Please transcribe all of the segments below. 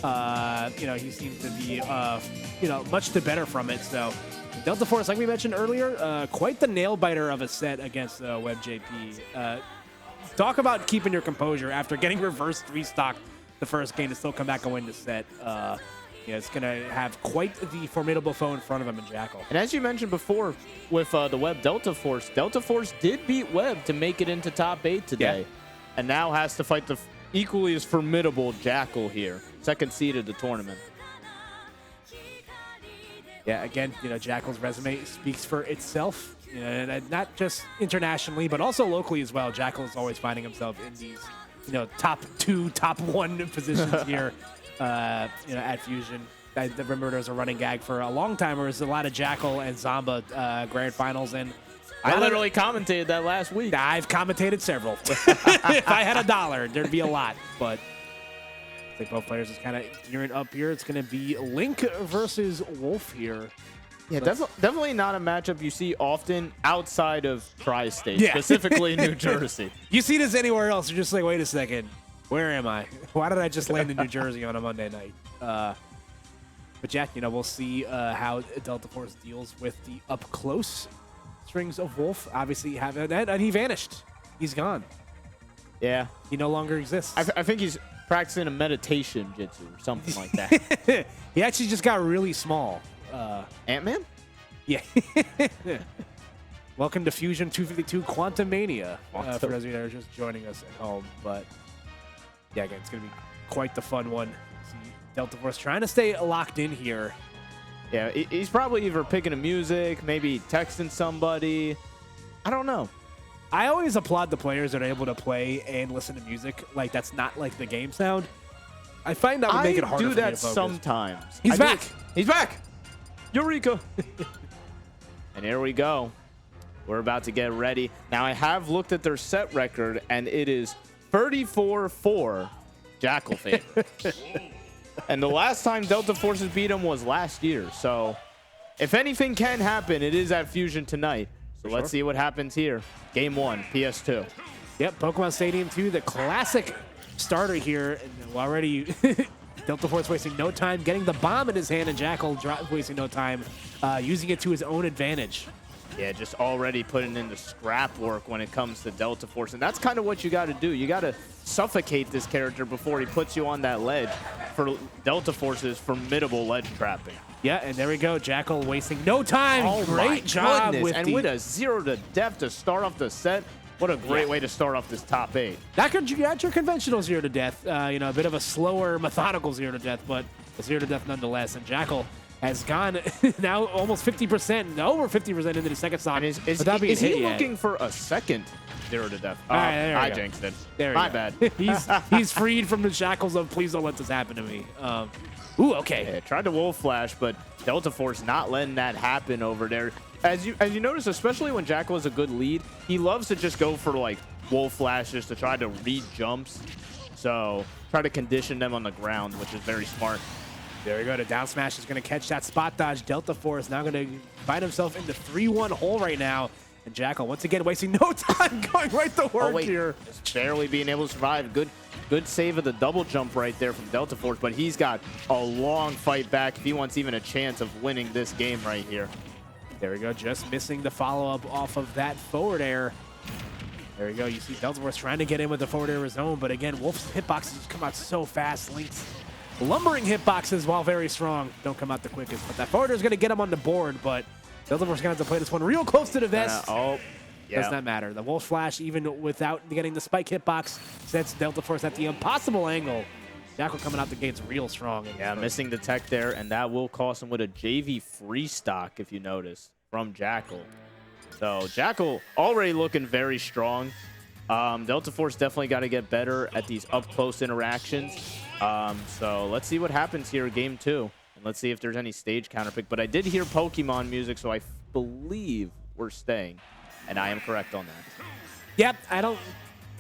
He seems to be, much the better from it. So Deltaforce, like we mentioned earlier, quite the nail-biter of a set against WebJP. Talk about keeping your composure after getting reverse 3-stocked the first game to still come back and win the set. It's going to have quite the formidable foe in front of him in Jakal. And as you mentioned before with the Web Deltaforce did beat Web to make it into top 8 today. Yeah. And now has to fight the equally as formidable Jakal here, second seed of the tournament. Yeah, again, Jakal's resume speaks for itself. And not just internationally, but also locally as well. Jakal is always finding himself in these, top 2, top 1 positions here. At Fusion. I remember there was a running gag for a long time where there was a lot of Jakal and Zamba grand finals. And I literally commentated that last week. I've commentated several. If I had $1, there'd be a lot. But I think both players is kind of gearing up here. It's going to be Link versus Wolf here. Yeah, definitely not a matchup you see often outside of Tri-State, specifically New Jersey. You see this anywhere else, you're just like, wait a second. Where am I? Why did I just land in New Jersey on a Monday night? But yeah, we'll see how Deltaforce deals with the up-close strings of Wolf. Obviously, and he vanished. He's gone. Yeah. He no longer exists. I think he's practicing a meditation jitsu or something like that. He actually just got really small. Ant-Man? Yeah. Welcome to Fusion 252 Quantum Mania, for those of you that are just joining us at home. But yeah, again, it's going to be quite the fun one. See Deltaforce trying to stay locked in here. Yeah, he's probably either picking a music, maybe texting somebody. I don't know. I always applaud the players that are able to play and listen to music. Like, that's not like the game sound. I find that would make it harder for me to focus. I do that sometimes. He's back. He's back. Eureka. And here we go. We're about to get ready. Now, I have looked at their set record, and it is 34-4 Jakal favor. And the last time Deltaforce beat him was last year. So if anything can happen, it is at Fusion tonight. So let's see what happens here. Game 1, PS2. Yep, Pokemon Stadium 2, the classic starter here. And already Deltaforce wasting no time getting the bomb in his hand, and Jakal wasting no time using it to his own advantage. Yeah, just already putting in the scrap work when it comes to Deltaforce. And that's kind of what you got to do. You got to suffocate this character before he puts you on that ledge for Deltaforce's formidable ledge trapping. Yeah, and there we go. Jakal wasting no time. Oh, great job. With a 0 to death to start off the set. What a great way to start off this top 8. That's your conventional 0 to death. A bit of a slower, methodical 0 to death, but a 0 to death nonetheless. And Jakal has gone now almost 50%, over 50% into the second stock. Is he looking for a second 0 to death? I jinxed it. My bad. He's freed from the shackles of please don't let this happen to me. Ooh, okay. Yeah, tried to Wolf Flash, but Deltaforce not letting that happen over there. As you notice, especially when Jakal is a good lead, he loves to just go for like Wolf Flashes to try to read jumps. So try to condition them on the ground, which is very smart. There we go. The down smash is going to catch that spot dodge. Deltaforce now going to find himself in the 3-1 hole right now. And Jakal once again wasting no time, going right to work here. Just barely being able to survive. Good save of the double jump right there from Deltaforce, but he's got a long fight back if he wants even a chance of winning this game right here. There we go. Just missing the follow-up off of that forward air. There we go. You see Deltaforce trying to get in with the forward air of his own, but again, Wolf's hitboxes just come out so fast. Link's lumbering hitboxes, while very strong, don't come out the quickest. But that forward air is going to get him on the board, but Deltaforce is going to have to play this one real close to the vest. Does not matter. The Wolf Flash, even without getting the spike hitbox, sets Deltaforce at the impossible angle. Jakal coming out the gates real strong. Yeah, missing the tech there, and that will cost him with a JV free stock, if you notice, from Jakal. So Jakal already looking very strong. Deltaforce definitely got to get better at these up-close interactions. So let's see what happens here in Game 2. And let's see if there's any stage counterpick. But I did hear Pokemon music, so I believe we're staying. And I am correct on that. Yep,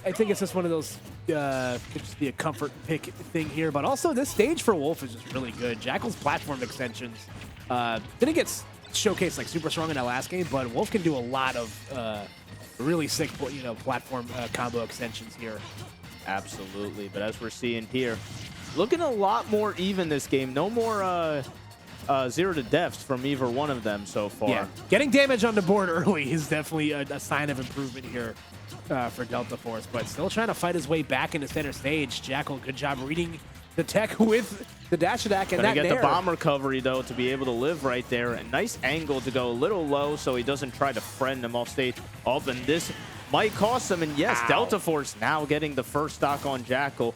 I think it's just one of those, could just be a comfort pick thing here. But also, this stage for Wolf is just really good. Jakal's platform extensions didn't get showcased like super strong in that last game, but Wolf can do a lot of really sick, platform combo extensions here. Absolutely. But as we're seeing here, looking a lot more even this game. No more 0 to deaths from either one of them so far. Yeah, getting damage on the board early is definitely a sign of improvement here for Deltaforce, but still trying to fight his way back into center stage. Jakal, good job reading the tech with the dash attack and Gonna that get nair. the bomb recovery, though, to be able to live right there. A nice angle to go a little low so he doesn't try to friend him off stage. Oh, and this might cost him. And yes, Ow. Deltaforce now getting the first stock on Jakal.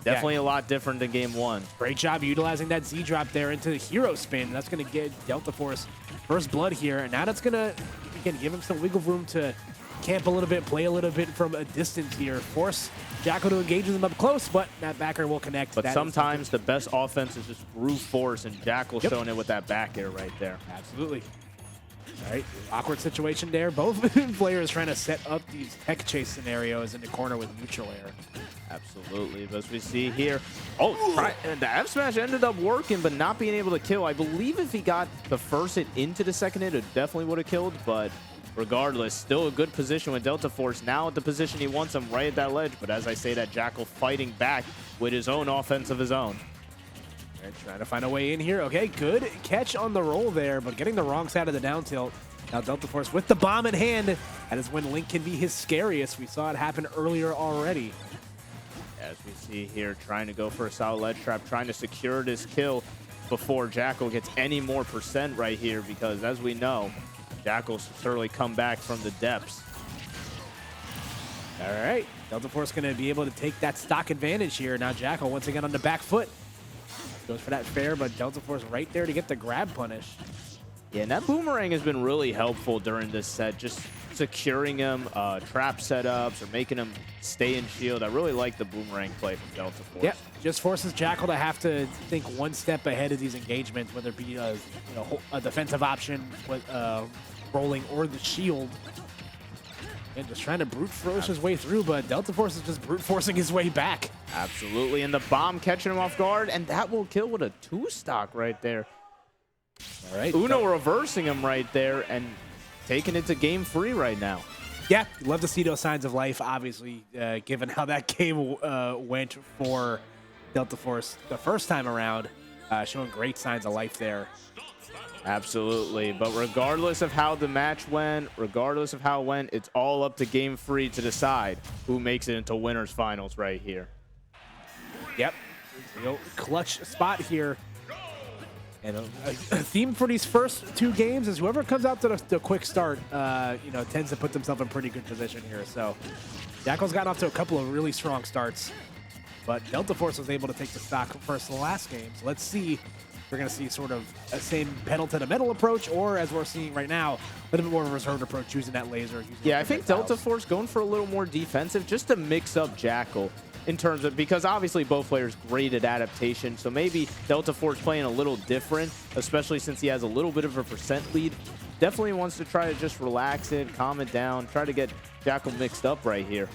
Definitely a lot different than game one. Great job utilizing that Z drop there into the hero spin. That's going to get Deltaforce first blood here. And now that's going to, again, give him some wiggle room to camp a little bit, play a little bit from a distance here. Force Jakal to engage with him up close, but that backer will connect. But that sometimes the best offense is just brute force, and Jakal showing it with that back air right there. Absolutely. All right, awkward situation there. Both players trying to set up these tech chase scenarios in the corner with neutral air. Absolutely, but as we see here, and the F smash ended up working, but not being able to kill. I believe if he got the first hit into the second hit, it definitely would have killed, but regardless, still a good position with Deltaforce. Now at the position he wants him, right at that ledge, but as I say that, Jakal fighting back with his own offense of his own. All right, trying to find a way in here. Okay, good catch on the roll there, but getting the wrong side of the down tilt. Now Deltaforce with the bomb in hand. That is when Link can be his scariest. We saw it happen earlier already. As we see here, trying to go for a solid ledge trap, trying to secure this kill before Jakal gets any more percent right here, because as we know, Jakal's certainly come back from the depths. All right, Deltaforce going to be able to take that stock advantage here. Now Jakal once again on the back foot. Goes for that fair, but Deltaforce right there to get the grab punish. Yeah, and that boomerang has been really helpful during this set, just securing him, trap setups, or making him stay in shield. I really like the boomerang play from Deltaforce. Yep, just forces Jakal to have to think one step ahead of these engagements, whether it be a defensive option with rolling or the shield. And just trying to brute force his way through, but Deltaforce is just brute forcing his way back. Absolutely, and the bomb catching him off guard, and that will kill with a 2-stock right there. All right. Uno reversing him right there and taking it to game 3 right now. Yeah, love to see those signs of life, obviously, given how that game went for Deltaforce the first time around, showing great signs of life there. Absolutely, but regardless of how the match went, it's all up to game 3 to decide who makes it into winners finals right here. Yep, real clutch spot here. And a theme for these first 2 games is whoever comes out to the quick start, tends to put themselves in pretty good position here. So Jakal's gotten off to a couple of really strong starts, but Deltaforce was able to take the stock first in the last game. So let's see. We're going to see sort of a same pedal to the metal approach, or as we're seeing right now, a little bit more of a reserved approach, using that laser. Yeah, I think Deltaforce going for a little more defensive just to mix up Jakal in terms of, because obviously both players great at adaptation, so maybe Deltaforce playing a little different, especially since he has a little bit of a percent lead. Definitely wants to try to just relax it, calm it down, try to get Jakal mixed up right here.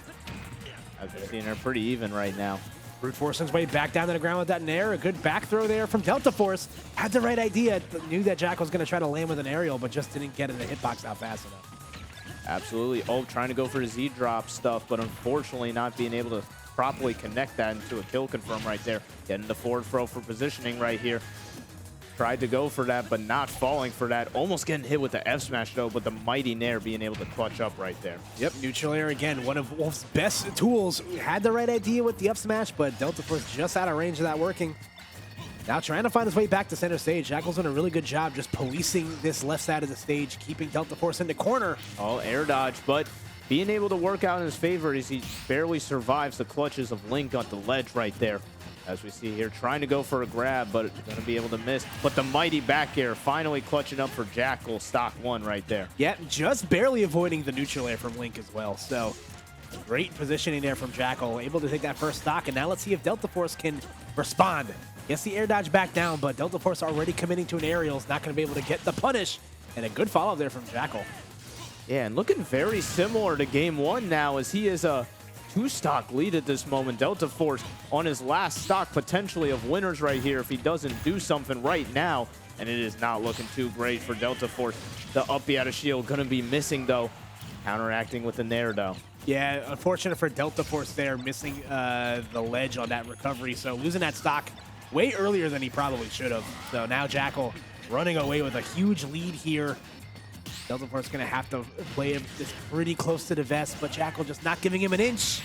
As we're seeing, they're pretty even right now. Brute forcing his way back down to the ground with that nair. A good back throw there from Deltaforce. Had the right idea. Knew that Jakal was going to try to land with an aerial, but just didn't get in the hitbox out fast enough. Absolutely. Oh, trying to go for the Z drop stuff, but unfortunately not being able to properly connect that into a kill confirm right there. Getting the forward throw for positioning right here. Tried to go for that, but not falling for that. Almost getting hit with the F smash though, but the mighty nair being able to clutch up right there. Yep, neutral air again, one of Wolf's best tools. Had the right idea with the F smash, but Deltaforce just out of range of that working. Now trying to find his way back to center stage. Jakal's done a really good job just policing this left side of the stage, keeping Deltaforce in the corner. All air dodge, but being able to work out in his favor as he barely survives the clutches of Link on the ledge right there. As we see here, trying to go for a grab, but going to be able to miss. But the mighty back air finally clutching up for Jakal, stock 1 right there. Yeah, just barely avoiding the neutral air from Link as well. So great positioning there from Jakal, able to take that first stock. And now let's see if Deltaforce can respond. Yes, the air dodge back down, but Deltaforce already committing to an aerial is not going to be able to get the punish. And a good follow there from Jakal. Yeah, and looking very similar to game 1 now, as he is a 2-stock lead at this moment. Deltaforce on his last stock potentially of winners right here if he doesn't do something right now. And it is not looking too great for Deltaforce. The up B out of shield going to be missing though. Counteracting with the nair though. Yeah, unfortunate for Deltaforce there, missing the ledge on that recovery. So losing that stock way earlier than he probably should have. So now Jakal running away with a huge lead here. Deltaforce going to have to play him this pretty close to the vest, but Jakal just not giving him an inch.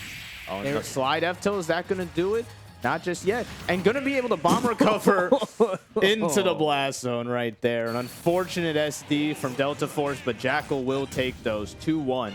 Oh, and the slide F-tilt, is that going to do it? Not just yet. And going to be able to bomb recover into the blast zone right there. An unfortunate SD from Deltaforce, but Jakal will take those. 2-1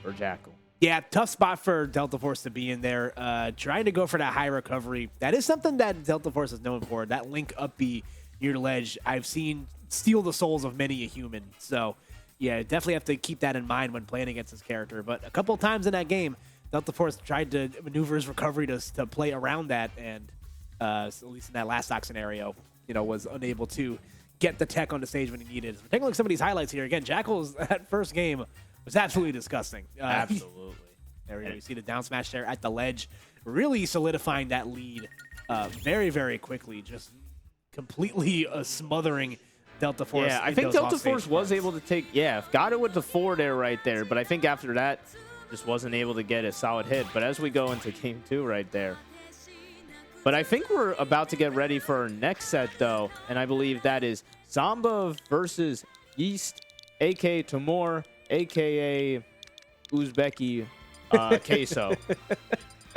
for Jakal. Yeah, tough spot for Deltaforce to be in there. Trying to go for that high recovery. That is something that Deltaforce is known for. That link up B near the ledge, I've seen steal the souls of many a human. So, yeah, definitely have to keep that in mind when playing against this character. But a couple of times in that game, Deltaforce tried to maneuver his recovery to play around that, and at least in that last stock scenario, was unable to get the tech on the stage when he needed. So taking a look at some of these highlights here. Again, Jakal's that first game was absolutely disgusting. Absolutely. There we go. You see the down smash there at the ledge, really solidifying that lead very, very quickly, just completely smothering Deltaforce. Yeah, I think Deltaforce was able to take, got it with the forward air right there, but I think after that, just wasn't able to get a solid hit. But as we go into game 2 right there. But I think we're about to get ready for our next set, though, and I believe that is Zamba versus Yeast, a.k.a. Timur, a.k.a. Uzbeki Queso.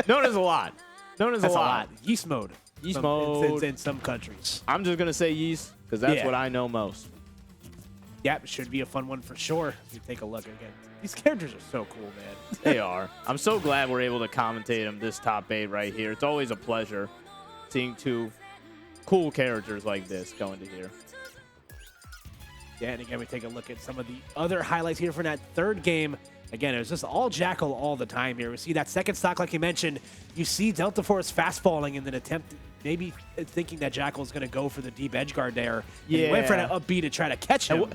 Known as a lot. Known as a lot. Yeast mode. Yeast mode. In some countries. I'm just going to say Yeast because that's what I know most. Yep, should be a fun one for sure. If you take a look again. These characters are so cool, man. They are. I'm so glad we're able to commentate them this top 8 right here. It's always a pleasure seeing 2 cool characters like this going to here. Yeah, and again, we take a look at some of the other highlights here from that third game. Again, it was just all Jakal all the time here. We see that second stock, like you mentioned. You see Deltaforce fast-falling in an attempt, maybe thinking that Jakal is going to go for the deep edge guard there. Yeah. And he went for that up B to try to catch him.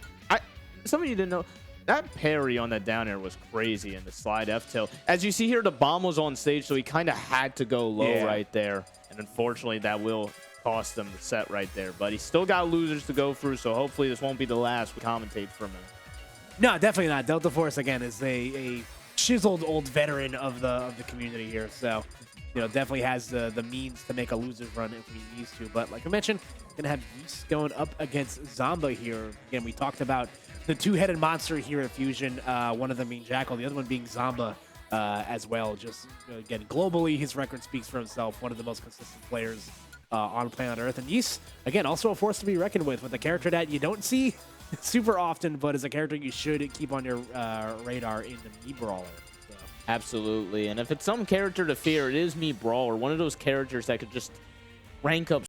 Some of you didn't know. That parry on that down air was crazy in the slide F-tilt. As you see here, the bomb was on stage, so he kind of had to go low right there. And unfortunately, that will cost them the set right there. But he still got losers to go through, so hopefully this won't be the last we commentate from him. No, definitely not. Deltaforce, again, is a chiseled old veteran of the community here. So, definitely has the means to make a loser's run if he needs to. But like I mentioned, going to have Yeast going up against Zamba here. Again, we talked about the 2-headed monster here at Fusion, one of them being Jakal, the other one being Zamba as well. Just, again, globally, his record speaks for himself. One of the most consistent players on planet Earth. And Yeast, again, also a force to be reckoned with a character that you don't see super often, but is a character you should keep on your radar in the Mii Brawler. So. Absolutely. And if it's some character to fear, it is Mii Brawler, one of those characters that could just rank up